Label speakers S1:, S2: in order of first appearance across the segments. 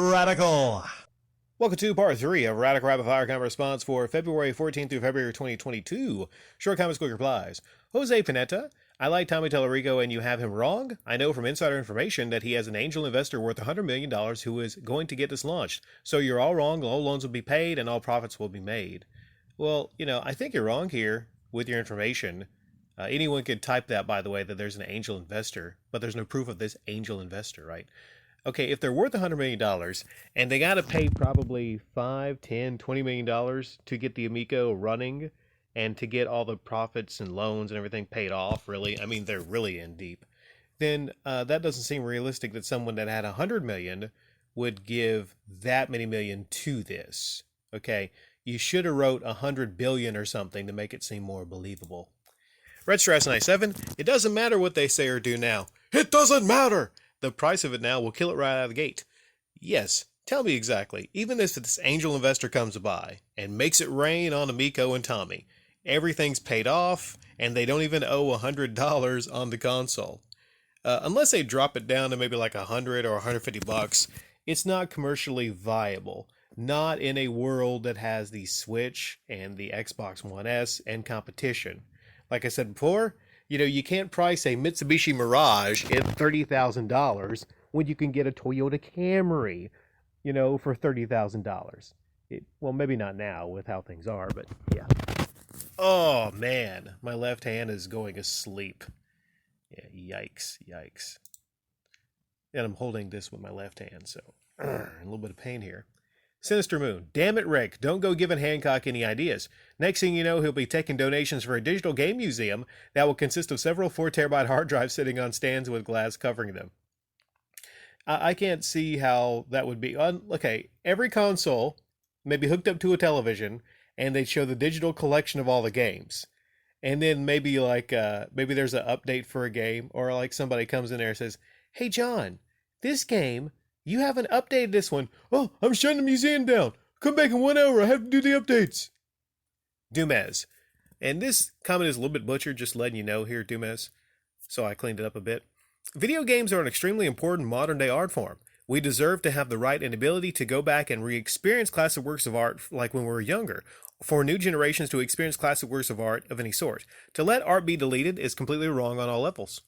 S1: Radical. Welcome to part 3 of Radical Rapid Fire Comment Response for February 14th through February 2022. Short comments, quick replies. Jose Pineta, I like Tommy Tellerico and you have him wrong. I know from insider information that he has an angel investor worth $100 million who is going to get this launched. So you're all wrong, all loans will be paid and all profits will be made. Well, I think you're wrong here with your information. Anyone could type that, by the way, that there's an angel investor, but there's no proof of this angel investor, right? Okay, if they're worth $100 million and they got to pay probably $5, $10, $20 million to get the Amico running and to get all the profits and loans and everything paid off, really, I mean, they're really in deep, then that doesn't seem realistic that someone that had $100 million would give that many million to this. Okay, you should have wrote $100 billion or something to make it seem more believable. Red Stress 97, it doesn't matter what they say or do now. It doesn't matter! The price of it now will kill it right out of the gate. Yes, tell me exactly, even if this angel investor comes by and makes it rain on Amico and Tommy, everything's paid off and they don't even owe $100 on the console. Unless they drop it down to maybe like $100 or $150, it's not commercially viable. Not in a world that has the Switch and the Xbox One S and competition. Like I said before, you can't price a Mitsubishi Mirage at $30,000 when you can get a Toyota Camry, for $30,000. Well, maybe not now with how things are, but yeah. Oh, man, my left hand is going asleep. Yeah, yikes. And I'm holding this with my left hand, so a little bit of pain here. Sinister Moon, damn it, Rick, don't go giving Hancock any ideas. Next thing you know, he'll be taking donations for a digital game museum that will consist of several 4TB hard drives sitting on stands with glass covering them. I can't see how that would be. Okay, every console may be hooked up to a television, and they'd show the digital collection of all the games. And then maybe maybe there's an update for a game, or like somebody comes in there and says, hey, John, this game... you haven't updated this one. Oh, I'm shutting the museum down. Come back in 1 hour. I have to do the updates. Dumez. And this comment is a little bit butchered, just letting you know here, Dumez. So I cleaned it up a bit. Video games are an extremely important modern day art form. We deserve to have the right and ability to go back and re-experience classic works of art like when we were younger. For new generations to experience classic works of art of any sort. To let art be deleted is completely wrong on all levels.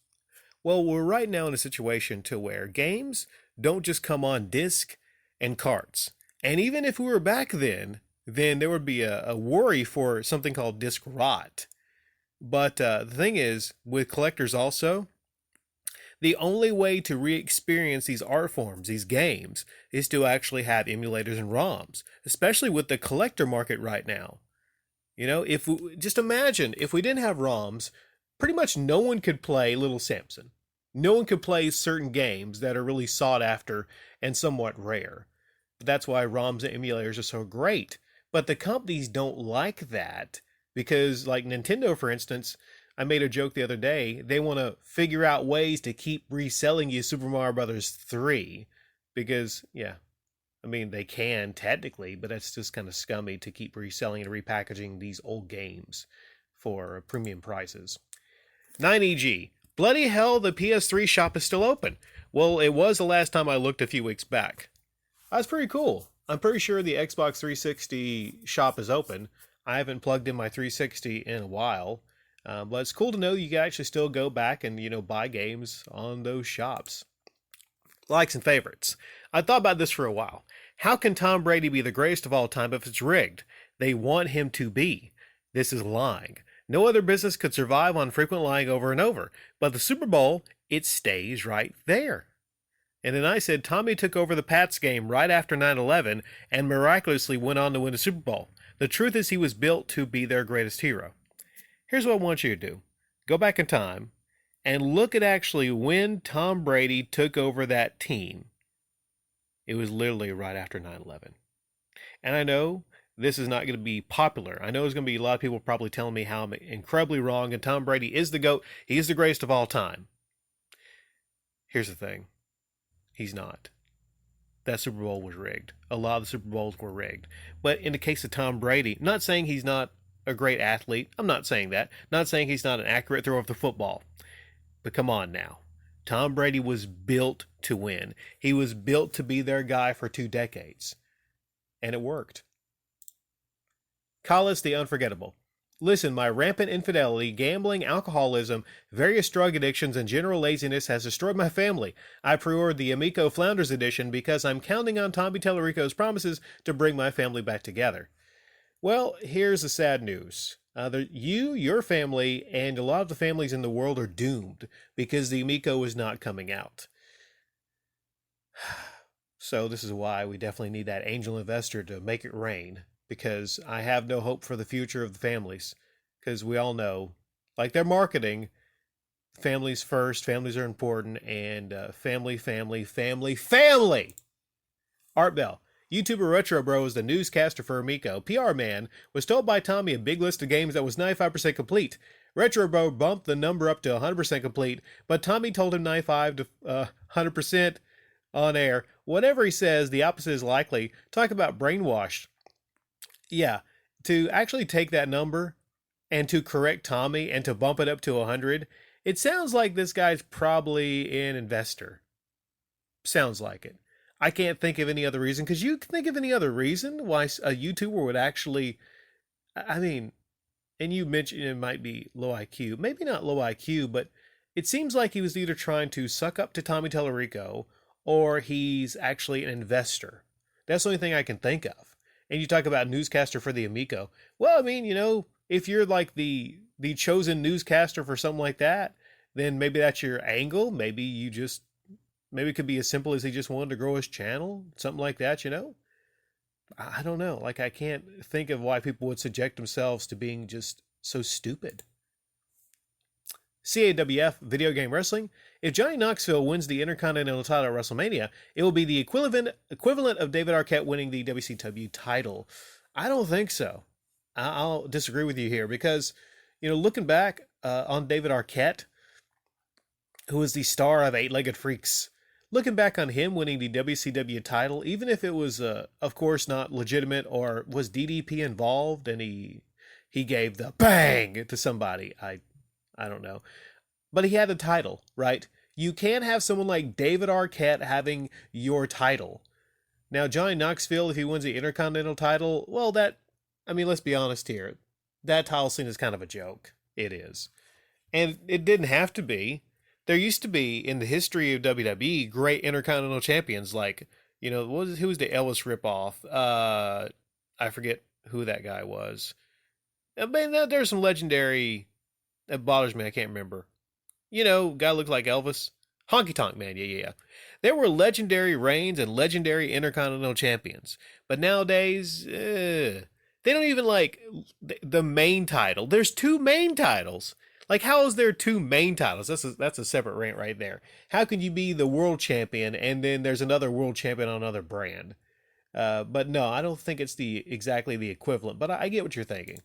S1: Well, we're right now in a situation to where games don't just come on disc and carts. And even if we were back then there would be a worry for something called disc rot. But the thing is, with collectors also, the only way to re-experience these art forms, these games, is to actually have emulators and ROMs, especially with the collector market right now. Just imagine if we didn't have ROMs, pretty much no one could play Little Samson. No one could play certain games that are really sought after and somewhat rare. But that's why ROMs and emulators are so great. But the companies don't like that because, like Nintendo, for instance, I made a joke the other day, they want to figure out ways to keep reselling you Super Mario Bros. 3 because, they can technically, but that's just kind of scummy to keep reselling and repackaging these old games for premium prices. 9EG. Bloody hell, the PS3 shop is still open. Well, it was the last time I looked a few weeks back. That's pretty cool. I'm pretty sure the Xbox 360 shop is open. I haven't plugged in my 360 in a while. But it's cool to know you can actually still go back and, buy games on those shops. Likes and favorites. I thought about this for a while. How can Tom Brady be the greatest of all time if it's rigged? They want him to be. This is lying. No other business could survive on frequent lying over and over. But the Super Bowl, it stays right there. And then I said Tommy took over the Pats game right after 9/11 and miraculously went on to win a Super Bowl. The truth is he was built to be their greatest hero. Here's what I want you to do. Go back in time and look at actually when Tom Brady took over that team. It was literally right after 9/11. And I know this is not going to be popular. I know there's going to be a lot of people probably telling me how I'm incredibly wrong and Tom Brady is the GOAT. He is the greatest of all time. Here's the thing. He's not. That Super Bowl was rigged. A lot of the Super Bowls were rigged. But in the case of Tom Brady, not saying he's not a great athlete. I'm not saying that. Not saying he's not an accurate thrower of the football. But come on now. Tom Brady was built to win. He was built to be their guy for 2 decades. And it worked. Collis the Unforgettable. Listen, my rampant infidelity, gambling, alcoholism, various drug addictions, and general laziness has destroyed my family. I pre-ordered the Amico Flounders Edition because I'm counting on Tommy Tallarico's promises to bring my family back together. Well, here's the sad news. You, your family, and a lot of the families in the world are doomed because the Amico is not coming out. So this is why we definitely need that angel investor to make it rain. Because I have no hope for the future of the families. Because we all know, like they're marketing, families first, families are important, and family. Art Bell. YouTuber Retro Bro is the newscaster for Amico. PR Man was told by Tommy a big list of games that was 95% complete. Retro Bro bumped the number up to 100% complete, but Tommy told him 95 to 100% on air. Whatever he says, the opposite is likely. Talk about brainwashed. Yeah, to actually take that number and to correct Tommy and to bump it up to 100, it sounds like this guy's probably an investor. Sounds like it. I can't think of any other reason, because you can think of any other reason why a YouTuber would actually, I mean, and you mentioned it might be low IQ. Maybe not low IQ, but it seems like he was either trying to suck up to Tommy Tallarico or he's actually an investor. That's the only thing I can think of. And you talk about newscaster for the Amico. Well, I mean, if you're like the chosen newscaster for something like that, then maybe that's your angle. Maybe it could be as simple as he just wanted to grow his channel, something like that, I don't know. Like, I can't think of why people would subject themselves to being just so stupid. CAWF Video Game Wrestling. If Johnny Knoxville wins the Intercontinental title at WrestleMania, it will be the equivalent of David Arquette winning the WCW title. I don't think so. I'll disagree with you here because, looking back on David Arquette, who was the star of Eight-Legged Freaks, looking back on him winning the WCW title, even if it was, of course, not legitimate, or was DDP involved and he gave the bang to somebody, I don't know. But he had a title, right? You can't have someone like David Arquette having your title. Now, Johnny Knoxville, if he wins the Intercontinental title, well, let's be honest here. That title scene is kind of a joke. It is. And it didn't have to be. There used to be, in the history of WWE, great Intercontinental champions like, who was the Elvis ripoff? I forget who that guy was. I mean, there's some legendary... That bothers me. I can't remember. Guy looked like Elvis. Honky Tonk Man. Yeah. There were legendary reigns and legendary Intercontinental champions. But nowadays, they don't even like the main title. There's 2 main titles. Like, how is there 2 main titles? That's a separate rant right there. How can you be the world champion and then there's another world champion on another brand? But no, I don't think it's exactly the equivalent. But I get what you're thinking.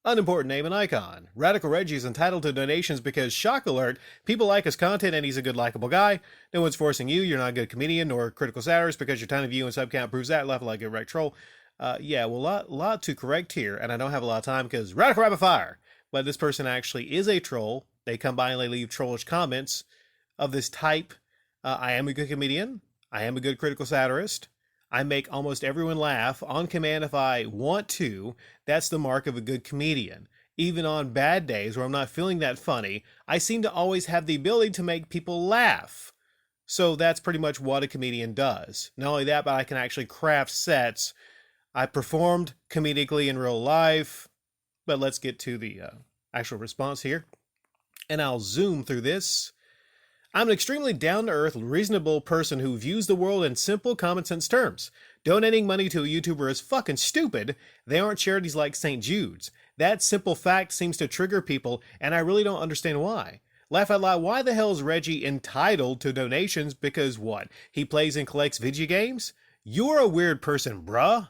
S1: Unimportant name and icon. Radical Reggie is entitled to donations because, shock alert, people like his content and he's a good, likable guy. No one's forcing you. You're not a good comedian nor a critical satirist because your tiny view and sub count proves that. Laugh like a wrecked troll. Lot to correct here, and I don't have a lot of time because Radical Rapid Fire. But this person actually is a troll. They come by and they leave trollish comments of this type. I am a good comedian. I am a good critical satirist. I make almost everyone laugh on command if I want to. That's the mark of a good comedian. Even on bad days where I'm not feeling that funny, I seem to always have the ability to make people laugh. So that's pretty much what a comedian does. Not only that, but I can actually craft sets. I performed comedically in real life. But let's get to the actual response here. And I'll zoom through this. I'm an extremely down-to-earth, reasonable person who views the world in simple, common-sense terms. Donating money to a YouTuber is fucking stupid. They aren't charities like St. Jude's. That simple fact seems to trigger people, and I really don't understand why. Laugh out loud, why the hell is Reggie entitled to donations? Because what? He plays and collects video games? You're a weird person, bruh.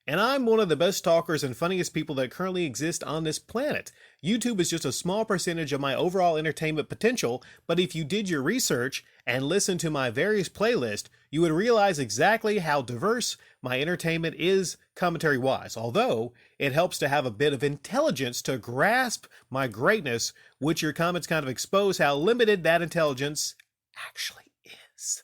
S1: And I'm one of the best talkers and funniest people that currently exist on this planet. YouTube is just a small percentage of my overall entertainment potential, but if you did your research and listened to my various playlists, you would realize exactly how diverse my entertainment is commentary-wise, although it helps to have a bit of intelligence to grasp my greatness, which your comments kind of expose how limited that intelligence actually is.